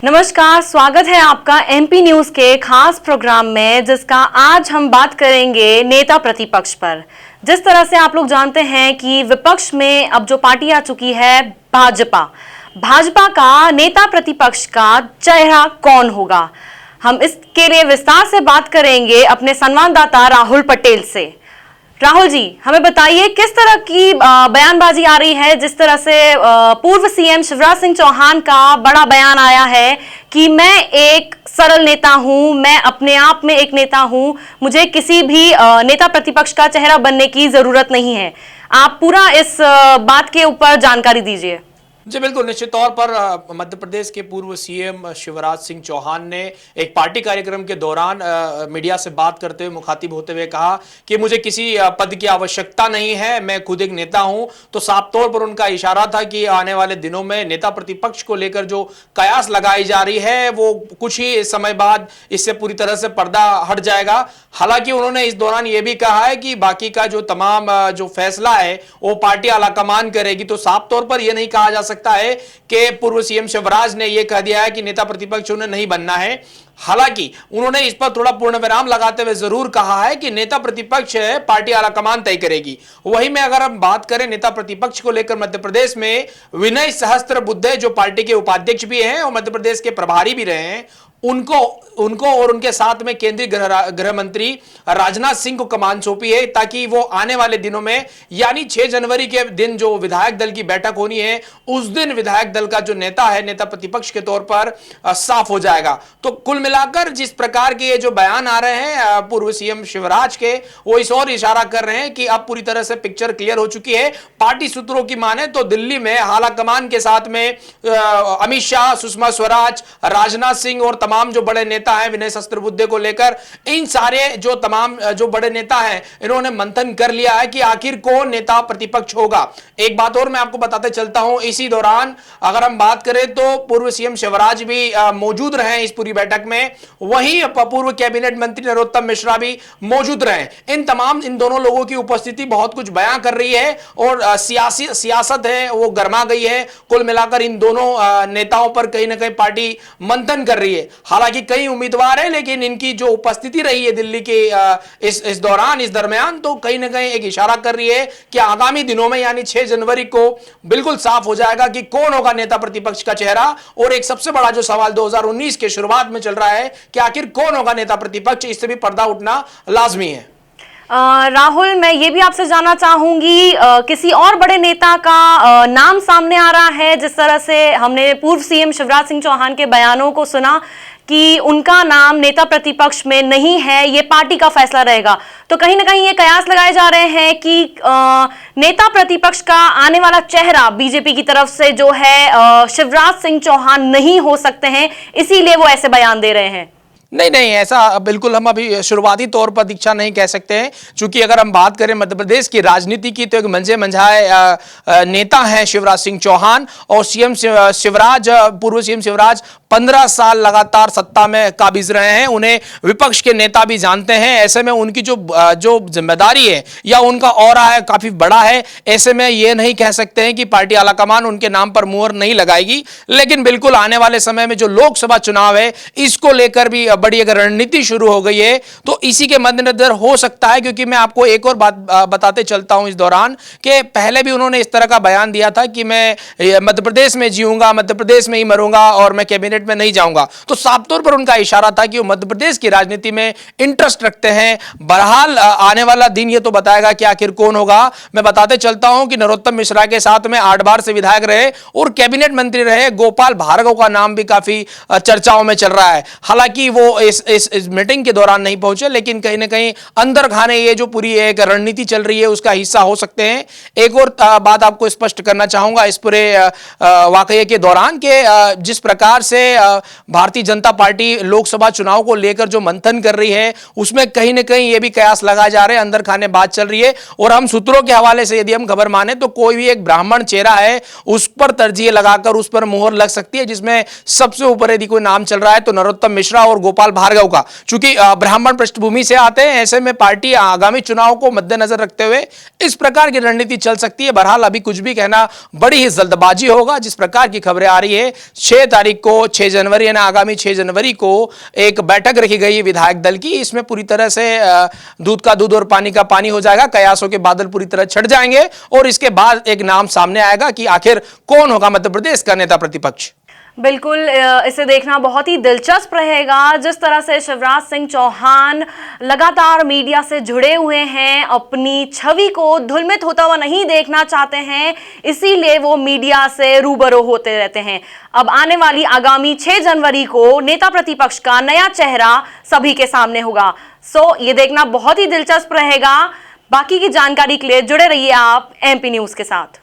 नमस्कार, स्वागत है आपका एमपी न्यूज के खास प्रोग्राम में, जिसका आज हम बात करेंगे नेता प्रतिपक्ष पर। जिस तरह से आप लोग जानते हैं कि विपक्ष में अब जो पार्टी आ चुकी है भाजपा का नेता प्रतिपक्ष का चेहरा कौन होगा, हम इसके लिए विस्तार से बात करेंगे अपने संवाददाता राहुल पटेल से। राहुल जी, हमें बताइए किस तरह की बयानबाजी आ रही है। जिस तरह से पूर्व सीएम शिवराज सिंह चौहान का बड़ा बयान आया है कि मैं एक सरल नेता हूं, मैं अपने आप में एक नेता हूं, मुझे किसी भी नेता प्रतिपक्ष का चेहरा बनने की जरूरत नहीं है। आप पूरा इस बात के ऊपर जानकारी दीजिए। जी बिल्कुल, निश्चित तौर पर मध्य प्रदेश के पूर्व सीएम शिवराज सिंह चौहान ने एक पार्टी कार्यक्रम के दौरान मीडिया से बात करते हुए, मुखातिब होते हुए कहा कि मुझे किसी पद की आवश्यकता नहीं है, मैं खुद एक नेता हूं। तो साफ तौर पर उनका इशारा था कि आने वाले दिनों में नेता प्रतिपक्ष को लेकर जो कयास लगाई जा रही है वो कुछ ही समय बाद इससे पूरी तरह से पर्दा हट जाएगा। हालांकि उन्होंने इस दौरान यह भी कहा है कि बाकी का जो तमाम जो फैसला है वो पार्टी आलाकमान करेगी। तो साफ तौर पर यह नहीं कहा जा सकता है कि पूर्व सीएम शिवराज ने यह कह दिया है कि नेता प्रतिपक्ष उन्हें नहीं बनना है। हालांकि उन्होंने इस पर थोड़ा पूर्ण विराम लगाते हुए जरूर कहा है कि नेता प्रतिपक्ष है, पार्टी आलाकमान तय करेगी। वहीं में अगर हम बात करें नेता प्रतिपक्ष को लेकर मध्य प्रदेश में विनय सहस्त्रबुद्धे जो पार्टी के उपाध्यक्ष भी हैं और मध्य प्रदेश के प्रभारी भी रहे हैं, उनको और उनके साथ में केंद्रीय गृह मंत्री राजनाथ सिंह को कमान सौंपी है ताकि वो आने वाले दिनों में यानी 6 जनवरी के दिन जो विधायक दल की बैठक होनी है उस दिन विधायक दल का जो नेता है नेता प्रतिपक्ष के तौर पर साफ हो जाएगा। तो कुल मिलाकर जिस प्रकार के ये जो बयान आ रहे हैं पूर्व सीएम शिवराज के, वो इस और इशारा कर रहे हैं कि अब पूरी तरह से पिक्चर क्लियर हो चुकी है। पार्टी सूत्रों की माने तो दिल्ली में आलाकमान के साथ में अमित शाह, सुषमा स्वराज, राजनाथ सिंह और तमाम जो बड़े नेता हैं विनय सहस्त्रबुद्धे को लेकर, इन सारे जो तमाम जो बड़े नेता हैं इन्होंने मंथन कर लिया है कि आखिर कौन नेता प्रतिपक्ष होगा। एक बात और मैं आपको बताते चलता हूं, इसी दौरान अगर हम बात करें तो पूर्व सीएम शिवराज भी मौजूद रहे इस पूरी बैठक में, वहीं पूर्व कैबिनेट मंत्री नरोत्तम मिश्रा भी मौजूद रहे। इन दोनों लोगों की उपस्थिति बहुत कुछ बयां कर रही है और सियासत है वो गर्मा गई है। कुल मिलाकर इन दोनों नेताओं पर कहीं ना कहीं पार्टी मंथन कर रही है। हालांकि कई उम्मीदवार हैं, लेकिन इनकी जो उपस्थिति रही है दिल्ली के इस दरमियान तो कहीं ना कहीं एक इशारा कर रही है कि आगामी दिनों में यानी 6 जनवरी को बिल्कुल साफ हो जाएगा कि कौन होगा नेता प्रतिपक्ष का चेहरा। और एक सबसे बड़ा जो सवाल 2019 के शुरुआत में चल रहा है कि आखिर कौन होगा नेता प्रतिपक्ष, इससे भी पर्दा उठना लाजमी है। राहुल, मैं ये भी आपसे जानना चाहूंगी, किसी और बड़े नेता का नाम सामने आ रहा है। जिस तरह से हमने पूर्व सीएम शिवराज सिंह चौहान के बयानों को सुना कि उनका नाम नेता प्रतिपक्ष में नहीं है, ये पार्टी का फैसला रहेगा, तो कहीं ना कहीं ये कयास लगाए जा रहे हैं कि नेता प्रतिपक्ष का आने वाला चेहरा बीजेपी की तरफ से जो है शिवराज सिंह चौहान नहीं हो सकते हैं, इसीलिए वो ऐसे बयान दे रहे हैं। नहीं, ऐसा बिल्कुल हम अभी शुरुआती तौर पर दीक्षा नहीं कह सकते हैं, क्योंकि अगर हम बात करें मध्य प्रदेश की राजनीति की तो एक मंझे मंझाए नेता हैं शिवराज सिंह चौहान। और पूर्व सीएम शिवराज 15 साल लगातार सत्ता में काबिज रहे हैं, उन्हें विपक्ष के नेता भी जानते हैं। ऐसे में उनकी जो जिम्मेदारी है या उनका ऑरा है काफी बड़ा है। ऐसे में ये नहीं कह सकते हैं कि पार्टी आलाकमान उनके नाम पर मुहर नहीं लगाएगी, लेकिन बिल्कुल आने वाले समय में जो लोकसभा चुनाव है इसको लेकर भी बड़ी अगर रणनीति शुरू हो गई है तो इसी के मद्देनजर हो सकता है। क्योंकि मैं आपको एक और बात बताते चलता हूं इस दौरान कि पहले भी उन्होंने इस तरह का बयान दिया था कि मैं मध्य प्रदेश में जीऊंगा, मध्य प्रदेश में ही मरूंगा और मैं कैबिनेट में नहीं जाऊंगा। तो साफ तौर पर उनका इशारा था कि वो मध्य प्रदेश की राजनीति में इंटरेस्ट रखते हैं। बहरहाल आने वाला दिन ये तो बताएगा कि आखिर कौन होगा। मैं बताते चलता हूं कि नरोत्तम मिश्रा के साथ में 8 बार से विधायक रहे और कैबिनेट मंत्री रहे गोपाल भार्गव का नाम भी काफी चर्चाओं में चल रहा है। हालांकि वो इस मीटिंग के दौरान नहीं पहुंचे, लेकिन कहीं ना कहीं अंदर खाने ये जो पूरी एक रणनीति चल रही है उसका हिस्सा हो सकते हैं। एक और बात आपको स्पष्ट करना चाहूंगा इस पूरे वाकये के दौरान कि जिस प्रकार से भारतीय जनता पार्टी लोकसभा चुनाव को लेकर जो मंथन कर रही है उसमें कहीं ना कहीं ये भी कयास लगाए जा रहे हैं, अंदर खाने बात चल रही है। और हम सूत्रों के हवाले से यदि हम खबर माने तो कोई भी एक ब्राह्मण चेहरा है उस पर तरजीह लगाकर उस पर मुहर लग सकती है, जिसमें सबसे ऊपर यदि कोई नाम चल रहा है तो नरोत्तम मिश्रा और गोपाल गोपाल भार्गव का। चूंकि ब्राह्मण पृष्ठभूमि से आते हैं, ऐसे में पार्टी आगामी चुनाव को मद्देनजर रखते हुए इस प्रकार की रणनीति चल सकती है। बहरहाल अभी कुछ भी कहना बड़ी ही जल्दबाजी होगा। जिस प्रकार की खबरें आ रही है, 6 तारीख को 6 जनवरी यानी आगामी 6 जनवरी को एक बैठक रखी गई है विधायक दल की। इसमें पूरी तरह से दूध का दूध और पानी का पानी हो जाएगा, कयासों के बादल पूरी तरह छट जाएंगे और इसके बाद एक नाम सामने आएगा कि आखिर कौन होगा मध्य प्रदेश का नेता प्रतिपक्ष। बिल्कुल, इसे देखना बहुत ही दिलचस्प रहेगा। जिस तरह से शिवराज सिंह चौहान लगातार मीडिया से जुड़े हुए हैं, अपनी छवि को धूमिल होता हुआ नहीं देखना चाहते हैं, इसीलिए वो मीडिया से रूबरू होते रहते हैं। अब आने वाली आगामी 6 जनवरी को नेता प्रतिपक्ष का नया चेहरा सभी के सामने होगा। ये देखना बहुत ही दिलचस्प रहेगा। बाकी की जानकारी के लिए जुड़े रहिए आप एमपी न्यूज के साथ।